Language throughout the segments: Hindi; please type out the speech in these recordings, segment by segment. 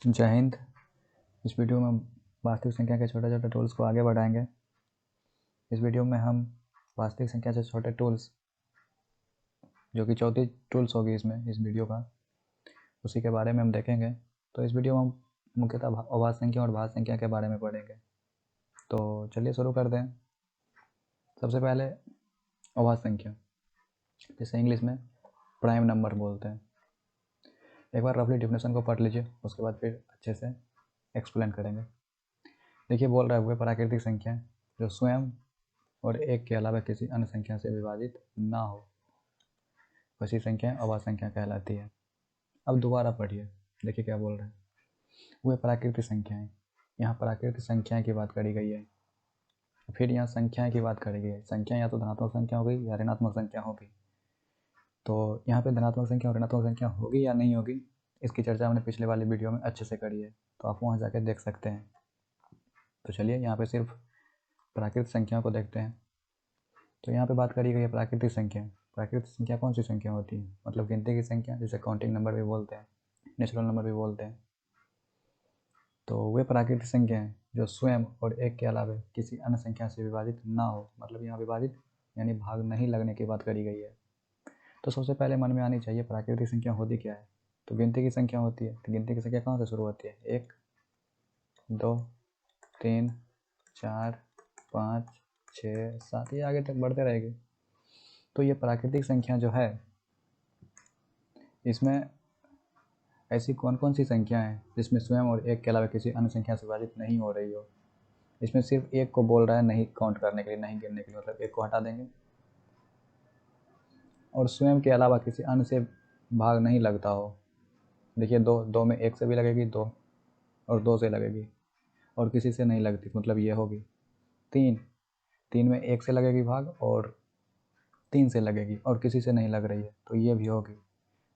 जय हिंद। इस वीडियो में हम वास्तविक संख्या के छोटे छोटे टूल्स को आगे बढ़ाएंगे। इस वीडियो में हम वास्तविक संख्या से छोटे टूल्स, जो कि चौथी टूल्स होगी इस वीडियो का, उसी के बारे में हम देखेंगे। तो इस वीडियो में हम मुख्यतः अभाज्य संख्या और भाज्य संख्या के बारे में पढ़ेंगे। तो चलिए शुरू कर दें। सबसे पहले अभाज्य संख्या, जिसे इंग्लिश में प्राइम नंबर बोलते हैं। एक बार रफली डेफिनेशन को पढ़ लीजिए, उसके बाद फिर अच्छे से एक्सप्लेन करेंगे। देखिए, बोल रहा है वे प्राकृतिक संख्या जो स्वयं और एक के अलावा किसी अन्य संख्या से विभाजित ना हो, वैसी संख्या अभाज्य संख्या कहलाती है। अब दोबारा पढ़िए, देखिए क्या बोल रहे हैं। वे प्राकृतिक संख्याएं, यहाँ प्राकृतिक संख्याएं की बात करी गई है। फिर यहाँ संख्याएं की बात करी गई है। संख्या या तो धनात्मक संख्या होगी या ऋणात्मक संख्या होगी। तो यहाँ पे धनात्मक संख्या और ऋणात्मक संख्या होगी या नहीं होगी, इसकी चर्चा हमने पिछले वाली वीडियो में अच्छे से करी है, तो आप वहाँ जाके देख सकते हैं। तो चलिए यहाँ पे सिर्फ प्राकृतिक संख्याओं को देखते हैं। तो यहाँ पे बात करी गई है प्राकृतिक संख्या। प्राकृतिक संख्या कौन सी संख्या होती है? मतलब गिनती की संख्या, जिसे काउंटिंग नंबर भी बोलते हैं, नेचुरल नंबर भी बोलते हैं। तो वे प्राकृतिक संख्या हैं जो स्वयं और एक के अलावा किसी अन्य संख्या से विभाजित ना हो। मतलब यहाँ विभाजित यानी भाग नहीं लगने की बात करी गई है। तो सबसे पहले मन में आनी चाहिए प्राकृतिक संख्या होती क्या है। तो गिनती की संख्या होती है। तो गिनती की संख्या कहाँ से शुरू होती है? 1, 2, 3, 4, 5, 6, 7, ये आगे तक बढ़ते रहेगी। तो ये प्राकृतिक संख्या जो है, इसमें ऐसी कौन कौन सी संख्या है जिसमें स्वयं और एक के अलावा किसी अन्य संख्या से विभाजित नहीं हो रही हो? इसमें सिर्फ एक को बोल रहा है नहीं काउंट करने के लिए, नहीं गिनने के लिए, मतलब एक को हटा देंगे। और स्वयं के अलावा किसी अन्य से भाग नहीं लगता हो। देखिए, दो में एक से भी लगेगी, दो और दो से लगेगी, और किसी से नहीं लगती, मतलब ये होगी। तीन में एक से लगेगी भाग और 3 से लगेगी और किसी से नहीं लग रही है, तो ये भी होगी।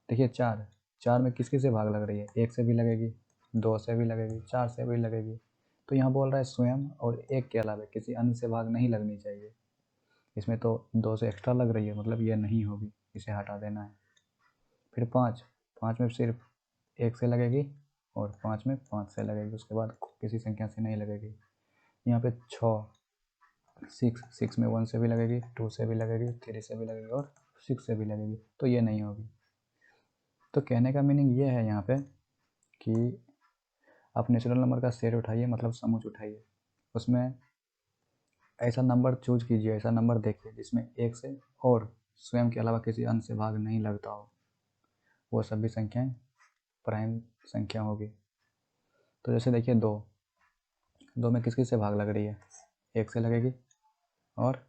देखिए, चार में किस किस से भाग लग रही है? एक से भी लगेगी, 2 से भी लगेगी, 4 से भी लगेगी। तो यहाँ बोल रहा है स्वयं और एक के अलावा किसी अन्य से भाग नहीं लगनी चाहिए। इसमें तो 2 से एक्स्ट्रा लग रही है, मतलब ये नहीं होगी, इसे हटा देना है। फिर 5 में सिर्फ एक से लगेगी और 5 में 5 से लगेगी, उसके बाद किसी संख्या से नहीं लगेगी। यहाँ पे 6 में 1 से भी लगेगी, 2 से भी लगेगी, 3 से भी लगेगी और 6 से भी लगेगी, तो ये नहीं होगी। तो कहने का मीनिंग ये है यहाँ पे कि आप नेचुरल नंबर का सेट उठाइए, मतलब समूह उठाइए, उसमें ऐसा नंबर चूज कीजिए, ऐसा नंबर देखिए जिसमें एक से और स्वयं के अलावा किसी अन्य से भाग नहीं लगता हो। वो सभी संख्याएं प्राइम संख्या होगी। तो जैसे देखिए, दो में किस किस से भाग लग रही है? एक से लगेगी और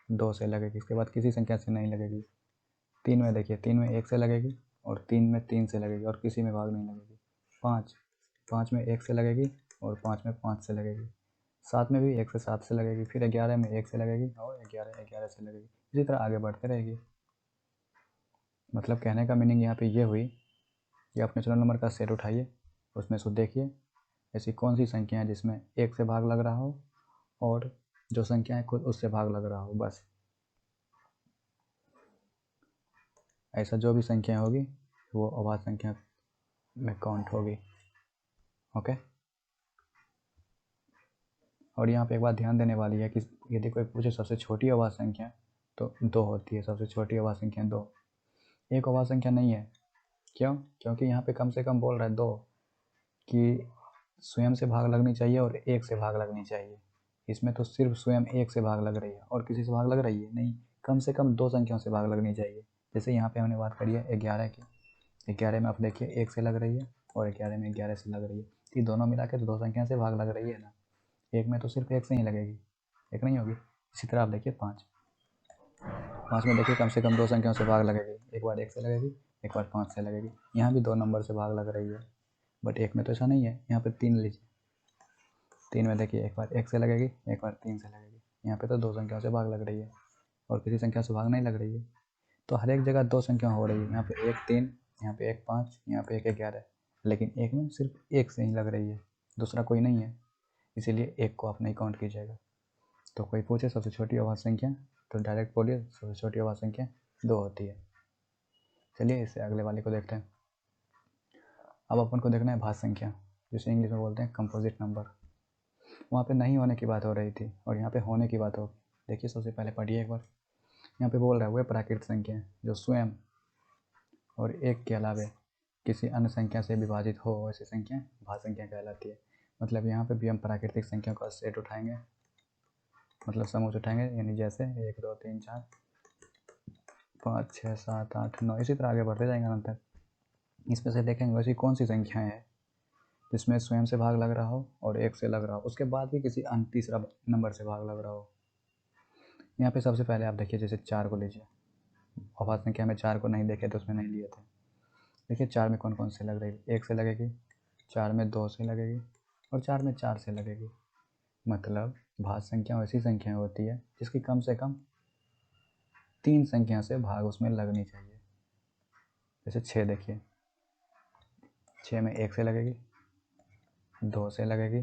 2 से लगेगी, इसके बाद किसी संख्या से नहीं लगेगी। 3 में देखिए, 3 में एक से लगेगी और 3 में 3 से लगेगी और किसी में भाग नहीं लगेगी। 5 में एक से लगेगी और 5 में 5 से लगेगी। 7 में भी 1 से 7 से लगेगी। फिर 11 में 1 से लगेगी और 11 से लगेगी। इसी तरह आगे बढ़ते रहेगी। मतलब कहने का मीनिंग यहाँ पे ये हुई कि आप नेचुरल नंबर का सेट उठाइए, उसमें से देखिए ऐसी कौन सी संख्या है जिसमें एक से भाग लग रहा हो और जो संख्या है खुद उससे भाग लग रहा हो। बस ऐसा जो भी संख्या होगी वो अभाज्य संख्या में काउंट होगी। ओके। और यहाँ पे एक बात ध्यान देने वाली है कि यदि कोई पूछे सबसे छोटी अभाज्य संख्या, तो 2 होती है। सबसे छोटी अभाज्य संख्या 2, एक अभाज्य संख्या नहीं है। क्यों? क्योंकि यहाँ पे कम से कम बोल रहा है 2 कि स्वयं से भाग लगनी चाहिए और एक से भाग लगनी चाहिए। इसमें तो सिर्फ स्वयं एक से भाग लग रही है और किसी से भाग लग रही है नहीं। कम से कम 2 संख्याओं से भाग लगनी चाहिए। जैसे यहाँ पे हमने बात करी है 11 की। 11 में आप देखिए 1 से लग रही है और 11 में 11 से लग रही है। ये दोनों मिला के तो 2 संख्या से भाग लग रही है ना। एक में तो सिर्फ एक से ही लगेगी, एक नहीं होगी। इसी तरह आप देखिए 5 में देखिए कम से कम 2 संख्याओं से भाग लगेगी। एक बार 1 से लगेगी, एक बार 5 से लगेगी। यहाँ भी 2 नंबर से भाग लग रही है, बट एक में तो ऐसा नहीं है। यहाँ पे 3 लीजिए, 3 में देखिए एक बार 1 से लगेगी, एक बार 3 से लगेगी। यहाँ पे तो 2 संख्याओं से भाग लग रही है और किसी संख्या से भाग नहीं लग रही है। तो हर एक जगह 2 संख्या हो रही है। यहाँ पे 1 3, यहाँ पे 1 5, यहाँ पे 1 11, लेकिन एक में सिर्फ एक से ही लग रही है, दूसरा कोई नहीं है। इसीलिए एक को आप नहीं काउंट कीजिएगा। तो कोई पूछे सबसे छोटी अभाज्य संख्या, तो डायरेक्ट बोलिए सबसे छोटी अभाज्य संख्या 2 होती है। चलिए इससे अगले वाले को देखते हैं। अब अपन को देखना है भाज्य संख्या, जिसे इंग्लिश में बोलते हैं कंपोजिट नंबर। वहाँ पे नहीं होने की बात हो रही थी और यहाँ पे होने की बात होगी। देखिए सबसे पहले पढ़िए एक बार। यहाँ पे बोल रहा है वे प्राकृतिक संख्या जो स्वयं और एक के अलावे किसी अन्य संख्या से विभाजित हो, ऐसी संख्या भाज्य संख्या कहलाती है। मतलब यहाँ पे भी हम प्राकृतिक संख्या का सेट उठाएंगे, मतलब समूह उठाएंगे, यानी जैसे 1 2 3 4 5 6 7 8 9 इसी तरह आगे बढ़ते जाएंगे अनंत तक। इसमें से देखेंगे वैसी कौन सी संख्याएं हैं जिसमें स्वयं से भाग लग रहा हो और एक से लग रहा हो, उसके बाद भी किसी अन्य तीसरा नंबर से भाग लग रहा हो। यहाँ पे सबसे पहले आप देखिए, जैसे 4 को लीजिए। अभाज्य संख्या में 4 को नहीं देखे तो उसमें नहीं लिए थे। देखिए 4 में कौन कौन से लग रही है, 1 से लगेगी, 4 में 2 से लगेगी और 4 में 4 से लगेगी। मतलब भाज्य संख्या वैसी संख्या होती है जिसकी कम से कम 3 संख्या से भाग उसमें लगनी चाहिए। जैसे 6 देखिए, 6 में 1 से लगेगी, 2 से लगेगी,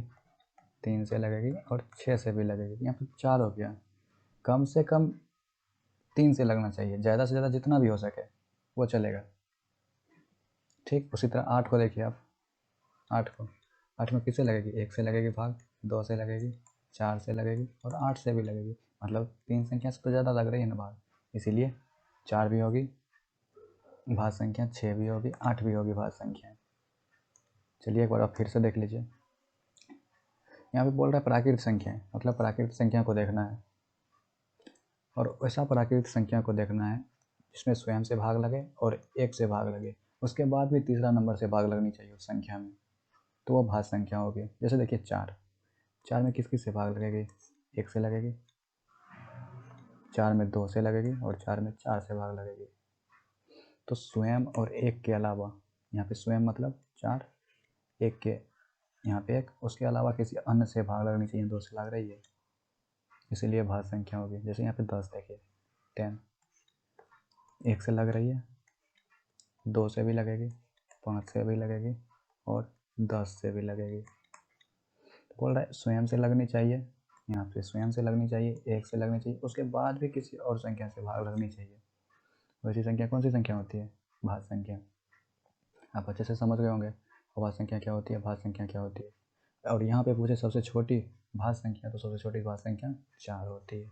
3 से लगेगी और 6 से भी लगेगी। यहाँ पर 4 हो गया, कम से कम 3 से लगना चाहिए, ज़्यादा से ज़्यादा जितना भी हो सके वो चलेगा। ठीक उसी तरह 8 को देखिए आप, 8 में किससे लगेगी, 1 से लगेगी भाग, 2 से लगेगी, 4 से लगेगी और 8 से भी लगेगी। मतलब 3 संख्या से तो ज़्यादा लग रही है ना भाग, इसीलिए 4 भी होगी भाज्य संख्या, 6 भी होगी, 8 भी होगी भाज्य संख्या। चलिए एक बार आप फिर से देख लीजिए। यहाँ पे बोल रहा है प्राकृतिक संख्या, मतलब प्राकृतिक संख्या को देखना है, और वैसा प्राकृतिक संख्या को देखना है जिसमें स्वयं से भाग लगे और एक से भाग लगे, उसके बाद भी तीसरा नंबर से भाग लगनी चाहिए उस संख्या में, तो वो भाज्य संख्या होगी। जैसे देखिए 4 में किस किस से भाग लगेगी, 1 से लगेगी, 4 में 2 से लगेगी और 4 में 4 से भाग लगेगी। तो स्वयं और एक के अलावा, यहाँ पे स्वयं मतलब 4, एक के यहाँ पे 1, उसके अलावा किसी अन्य से भाग लगनी चाहिए, 2 से लग रही है इसीलिए भाज्य संख्या होगी। जैसे यहाँ पे 10 देखिए, 10 1 से लग रही है, 2 से भी लगेगी, 5 से भी लगेगी और 10 से भी लगेगी। तो बोल रहा है स्वयं से लगनी चाहिए, यहाँ पे स्वयं से लगनी चाहिए, 1 से लगनी चाहिए, उसके बाद भी किसी और संख्या से भाग लगनी चाहिए। वैसी संख्या कौन सी संख्या होती है, भाज्य संख्या। आप अच्छे से समझ गए होंगे भाज्य संख्या क्या होती है, भाज्य संख्या क्या होती है। और यहाँ पे पूछे सबसे छोटी भाज्य संख्या, तो सबसे छोटी भाज्य संख्या 4 होती है,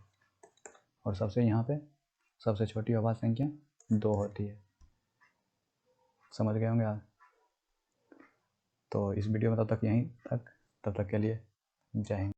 और सबसे यहाँ पे सबसे छोटी अभाज्य संख्या 2 होती है। समझ गए होंगे आप। तो इस वीडियो में तब तक के लिए जय हिंद।